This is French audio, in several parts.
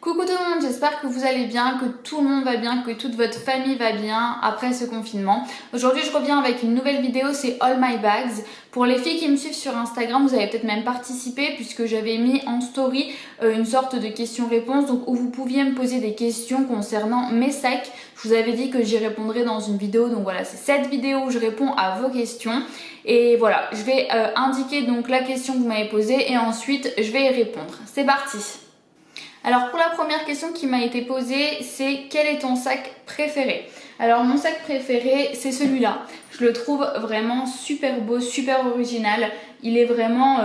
Coucou tout le monde, j'espère que vous allez bien, que tout le monde va bien, que toute votre famille va bien après ce confinement. Aujourd'hui je reviens avec une nouvelle vidéo, c'est All My Bags. Pour les filles qui me suivent sur Instagram, vous avez peut-être même participé puisque j'avais mis en story une sorte de questions-réponses donc où vous pouviez me poser des questions concernant mes sacs. Je vous avais dit que j'y répondrais dans une vidéo, donc voilà, c'est cette vidéo où je réponds à vos questions. Et voilà, je vais indiquer donc la question que vous m'avez posée et ensuite je vais y répondre. C'est parti! Alors pour la première question qui m'a été posée, c'est quel est ton sac préféré? Alors mon sac préféré, c'est celui-là. Je le trouve vraiment super beau, super original. Il est vraiment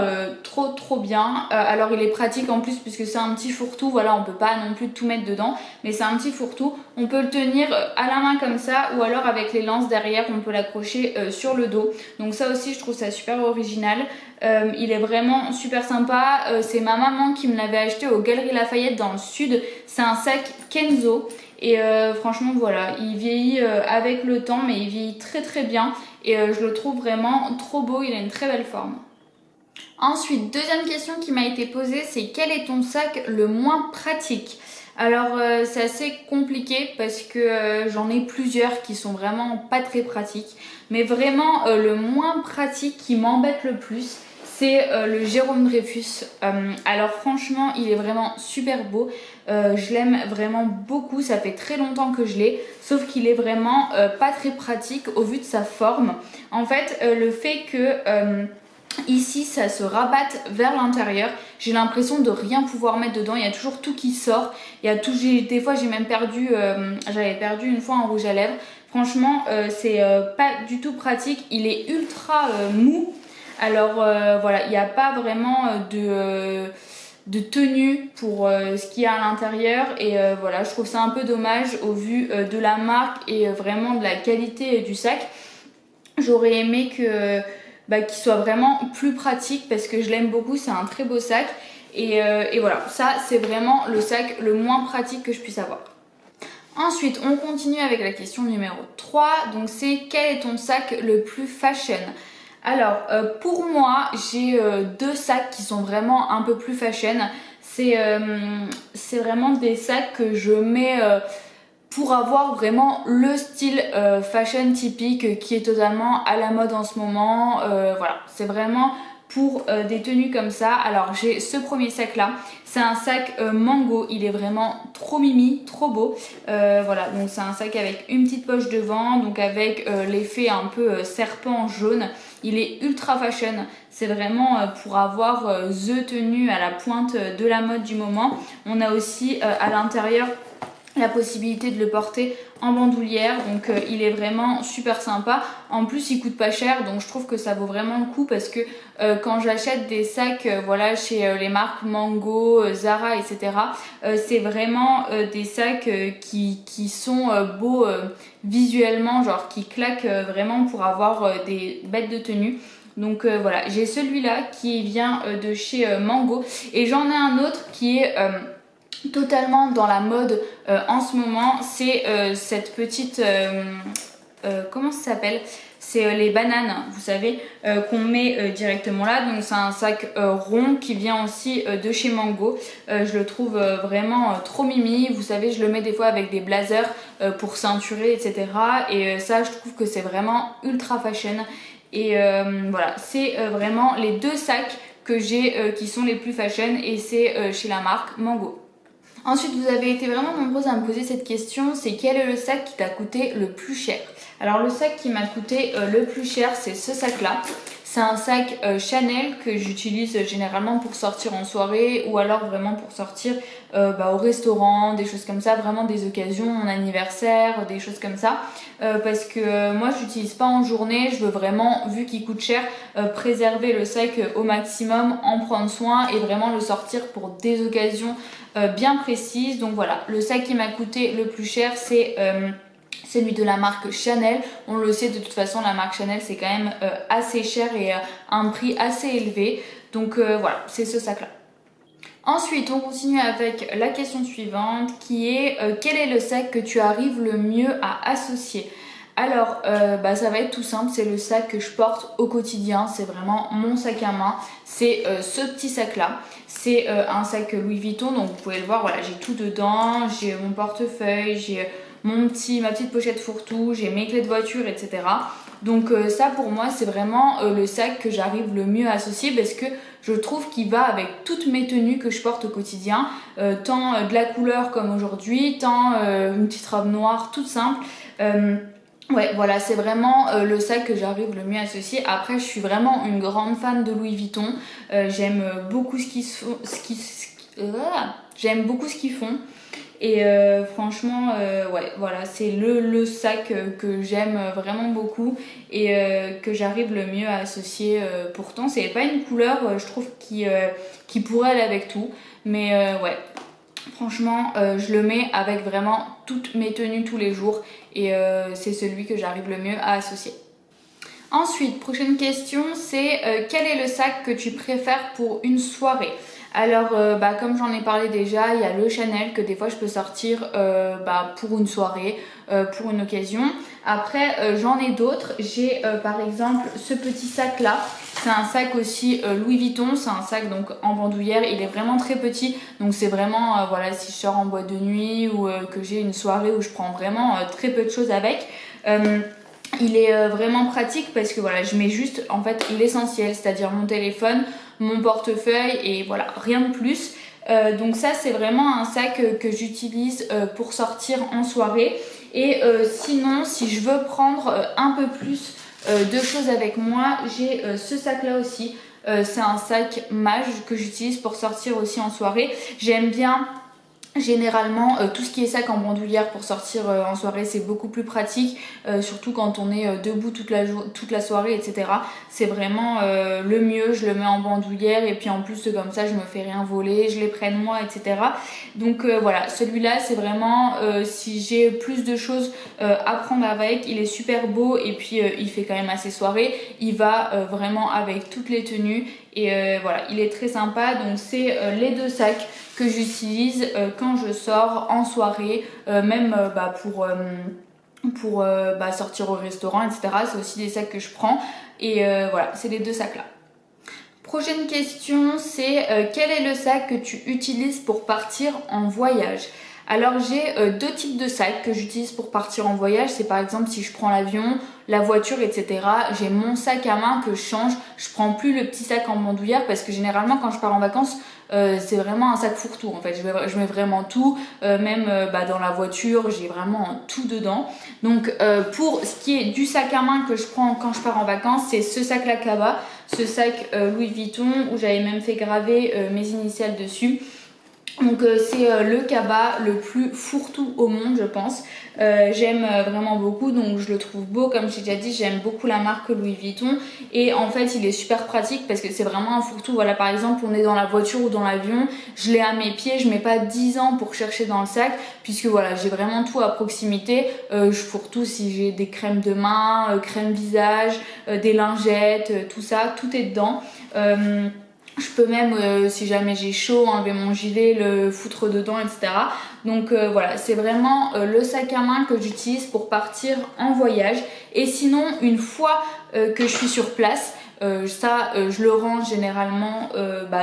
trop bien. Alors il est pratique en plus puisque c'est un petit fourre-tout. Voilà, on peut pas non plus tout mettre dedans, mais c'est un petit fourre-tout. On peut le tenir à la main comme ça ou alors avec les lances derrière, on peut l'accrocher sur le dos. Donc ça aussi, je trouve ça super original. Il est vraiment super sympa. C'est ma maman qui me l'avait acheté aux Galeries Lafayette dans le sud. C'est un sac Kenzo. Et franchement voilà, il vieillit avec le temps mais il vieillit très bien et je le trouve vraiment trop beau, il a une très belle forme. Ensuite, deuxième question qui m'a été posée, c'est quel est ton sac le moins pratique? Alors c'est assez compliqué parce que j'en ai plusieurs qui sont vraiment pas très pratiques, mais vraiment le moins pratique qui m'embête le plus, c'est le Jérôme Dreyfus. Alors franchement, il est vraiment super beau. Je l'aime vraiment beaucoup. Ça fait très longtemps que je l'ai. Sauf qu'il est vraiment pas très pratique au vu de sa forme. En fait, le fait que ici ça se rabatte vers l'intérieur, j'ai l'impression de rien pouvoir mettre dedans. Il y a toujours tout qui sort. Il y a tout, des fois j'ai même perdu, j'avais perdu une fois un rouge à lèvres. Franchement, c'est pas du tout pratique. Il est ultra mou. Alors voilà, il n'y a pas vraiment de tenue pour ce qu'il y a à l'intérieur et voilà, je trouve ça un peu dommage au vu de la marque et vraiment de la qualité du sac. J'aurais aimé que qu'il soit vraiment plus pratique parce que je l'aime beaucoup, c'est un très beau sac et voilà, ça c'est vraiment le sac le moins pratique que je puisse avoir. Ensuite, on continue avec la question numéro 3, donc c'est quel est ton sac le plus fashion? Alors, pour moi, j'ai deux sacs qui sont vraiment un peu plus fashion. C'est vraiment des sacs que je mets pour avoir vraiment le style fashion typique qui est totalement à la mode en ce moment. Voilà, c'est vraiment pour des tenues comme ça. Alors j'ai ce premier sac là, c'est un sac mango, il est vraiment trop mimi, trop beau. Voilà, donc c'est un sac avec une petite poche devant, donc avec l'effet un peu serpent jaune. Il est ultra fashion, c'est vraiment pour avoir the tenue à la pointe de la mode du moment. On a aussi à l'intérieur la possibilité de le porter en bandoulière, donc il est vraiment super sympa. En plus il coûte pas cher, donc je trouve que ça vaut vraiment le coup parce que quand j'achète des sacs voilà, chez les marques Mango, Zara, etc. C'est vraiment des sacs qui sont beaux visuellement, genre qui claquent vraiment pour avoir des bêtes de tenue. Donc voilà, j'ai celui-là qui vient de chez Mango et j'en ai un autre qui est totalement dans la mode en ce moment. C'est cette petite comment ça s'appelle, c'est les bananes, vous savez, qu'on met directement là. Donc c'est un sac rond qui vient aussi de chez Mango. Je le trouve vraiment trop mimi. Vous savez, je le mets des fois avec des blazers pour ceinturer, etc. Et ça, je trouve que c'est vraiment ultra fashion. Et voilà, c'est vraiment les deux sacs que j'ai qui sont les plus fashion et c'est chez la marque Mango. Ensuite, vous avez été vraiment nombreuses à me poser cette question, c'est quel est le sac qui t'a coûté le plus cher? Alors le sac qui m'a coûté le plus cher, c'est ce sac-là. C'est un sac Chanel que j'utilise généralement pour sortir en soirée ou alors vraiment pour sortir au restaurant, des choses comme ça, vraiment des occasions, mon anniversaire, des choses comme ça. Parce que moi je l'utilise pas en journée, je veux vraiment, vu qu'il coûte cher, préserver le sac au maximum, en prendre soin et vraiment le sortir pour des occasions bien précises. Donc voilà, le sac qui m'a coûté le plus cher, c'est celui de la marque Chanel. On le sait de toute façon, la marque Chanel c'est quand même assez cher et un prix assez élevé. Donc voilà, c'est ce sac là. Ensuite, on continue avec la question suivante qui est quel est le sac que tu arrives le mieux à associer? Alors, ça va être tout simple, c'est le sac que je porte au quotidien, c'est vraiment mon sac à main, c'est ce petit sac là, c'est un sac Louis Vuitton, donc vous pouvez le voir, voilà, j'ai tout dedans, j'ai mon portefeuille, j'ai ma petite pochette fourre-tout, j'ai mes clés de voiture, etc. Donc ça pour moi c'est vraiment le sac que j'arrive le mieux à associer parce que je trouve qu'il va avec toutes mes tenues que je porte au quotidien, tant de la couleur comme aujourd'hui, tant une petite robe noire toute simple. Ouais, voilà, c'est vraiment le sac que j'arrive le mieux à associer. Après, je suis vraiment une grande fan de Louis Vuitton. J'aime beaucoup j'aime beaucoup ce qu'ils font. Et franchement, ouais, voilà, c'est le sac que j'aime vraiment beaucoup et que j'arrive le mieux à associer. Pourtant, c'est pas une couleur, je trouve, qui pourrait aller avec tout. Mais ouais. Franchement, je le mets avec vraiment toutes mes tenues tous les jours et c'est celui que j'arrive le mieux à associer. Ensuite, prochaine question, c'est quel est le sac que tu préfères pour une soirée? Alors, comme j'en ai parlé déjà, il y a le Chanel que des fois je peux sortir pour une soirée, pour une occasion. Après, j'en ai d'autres. J'ai par exemple ce petit sac là. C'est un sac aussi Louis Vuitton. C'est un sac donc en bandoulière. Il est vraiment très petit. Donc c'est vraiment, voilà, si je sors en boîte de nuit ou que j'ai une soirée où je prends vraiment très peu de choses avec. Il est vraiment pratique parce que voilà, je mets juste en fait l'essentiel, c'est-à-dire mon téléphone, mon portefeuille et voilà, rien de plus. Donc ça c'est vraiment un sac que j'utilise pour sortir en soirée. Et sinon, si je veux prendre un peu plus de choses avec moi, j'ai ce sac là aussi. C'est un sac Mage que j'utilise pour sortir aussi en soirée. J'aime bien. Généralement, tout ce qui est sac en bandoulière pour sortir en soirée, c'est beaucoup plus pratique, surtout quand on est debout toute la soirée, etc. C'est vraiment le mieux, je le mets en bandoulière et puis en plus comme ça je me fais rien voler, je les prenne moi, etc. Donc voilà, celui-là c'est vraiment, si j'ai plus de choses à prendre avec, il est super beau et puis il fait quand même assez soirée, il va vraiment avec toutes les tenues et voilà, il est très sympa. Donc c'est les deux sacs que j'utilise quand je sors en soirée, même pour sortir au restaurant, etc. C'est aussi des sacs que je prends et voilà, c'est les deux sacs là. Prochaine question, c'est quel est le sac que tu utilises pour partir en voyage? Alors j'ai deux types de sacs que j'utilise pour partir en voyage. C'est par exemple si je prends l'avion, la voiture, etc. J'ai mon sac à main que je change. Je prends plus le petit sac en bandoulière parce que généralement quand je pars en vacances, c'est vraiment un sac fourre-tout en fait. Je mets vraiment tout, même dans la voiture, j'ai vraiment tout dedans. Donc pour ce qui est du sac à main que je prends quand je pars en vacances, c'est ce sac là Kaba, ce sac Louis Vuitton où j'avais même fait graver mes initiales dessus. Donc c'est le Kaba le plus fourre-tout au monde je pense. J'aime vraiment beaucoup, donc je le trouve beau, comme j'ai déjà dit, j'aime beaucoup la marque Louis Vuitton et en fait il est super pratique parce que c'est vraiment un fourre-tout. Voilà, par exemple on est dans la voiture ou dans l'avion, je l'ai à mes pieds, je mets pas 10 ans pour chercher dans le sac puisque voilà, j'ai vraiment tout à proximité. Je fourre-tout si j'ai des crèmes de main, crème visage, des lingettes, tout ça, tout est dedans. Je peux même, si jamais j'ai chaud, enlever mon gilet, le foutre dedans, etc. Donc voilà, c'est vraiment le sac à main que j'utilise pour partir en voyage. Et sinon, une fois que je suis sur place, je le range généralement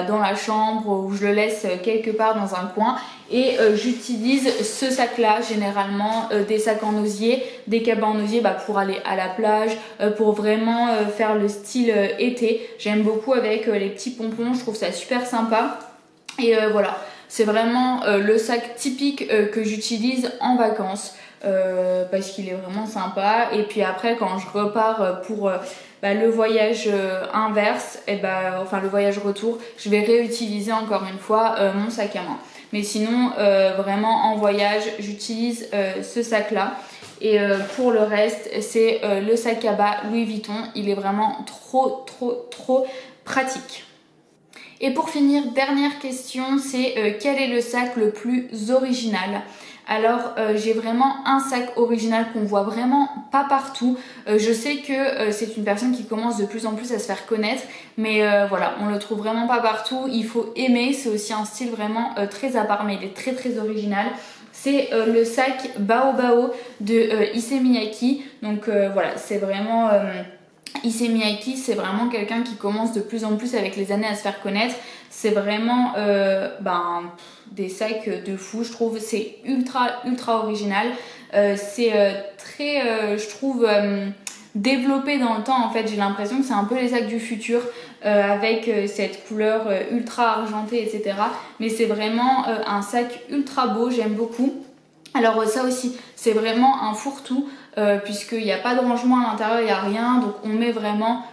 dans la chambre ou je le laisse quelque part dans un coin et j'utilise ce sac là généralement des sacs en osier, des cabas en osier pour aller à la plage, pour vraiment faire le style été. J'aime beaucoup avec les petits pompons, je trouve ça super sympa et voilà, c'est vraiment le sac typique que j'utilise en vacances. Parce qu'il est vraiment sympa et puis après quand je repars pour le voyage inverse enfin le voyage retour, je vais réutiliser encore une fois mon sac à main. Mais sinon vraiment en voyage j'utilise ce sac là et pour le reste c'est le sac à bas Louis Vuitton. Il est vraiment trop pratique. Et pour finir, dernière question, c'est quel est le sac le plus original? Alors j'ai vraiment un sac original qu'on voit vraiment pas partout. Je sais que c'est une personne qui commence de plus en plus à se faire connaître, mais voilà, on le trouve vraiment pas partout. Il faut aimer, c'est aussi un style vraiment très à part, mais il est très original. C'est le sac Bao Bao de Issey Miyake. Donc voilà, c'est vraiment... Issey Miyake, c'est vraiment quelqu'un qui commence de plus en plus avec les années à se faire connaître. C'est vraiment des sacs de fou, je trouve. C'est ultra original. C'est très, je trouve, développé dans le temps. En fait, j'ai l'impression que c'est un peu les sacs du futur avec cette couleur ultra argentée, etc. Mais c'est vraiment un sac ultra beau, j'aime beaucoup. Alors ça aussi, c'est vraiment un fourre-tout puisqu'il n'y a pas de rangement à l'intérieur, il n'y a rien. Donc on met vraiment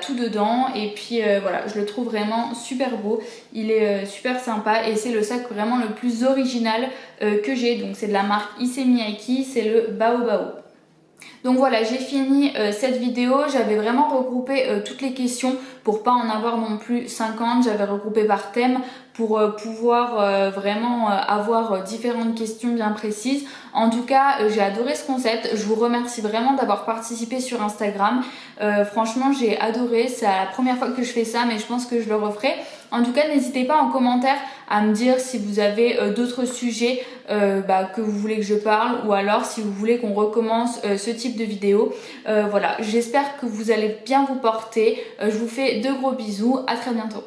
tout dedans. Et puis voilà, je le trouve vraiment super beau. Il est super sympa et c'est le sac vraiment le plus original que j'ai. Donc c'est de la marque Issey Miyake, c'est le Bao Bao. Donc voilà, j'ai fini cette vidéo. J'avais vraiment regroupé toutes les questions pour pas en avoir non plus 50. J'avais regroupé par thème pour pouvoir vraiment avoir différentes questions bien précises. En tout cas, j'ai adoré ce concept. Je vous remercie vraiment d'avoir participé sur Instagram. Franchement, j'ai adoré. C'est la première fois que je fais ça, mais je pense que je le referai. En tout cas, n'hésitez pas en commentaire à me dire si vous avez d'autres sujets que vous voulez que je parle ou alors si vous voulez qu'on recommence ce type de vidéo. Voilà, j'espère que vous allez bien vous porter. Je vous fais de gros bisous. À très bientôt.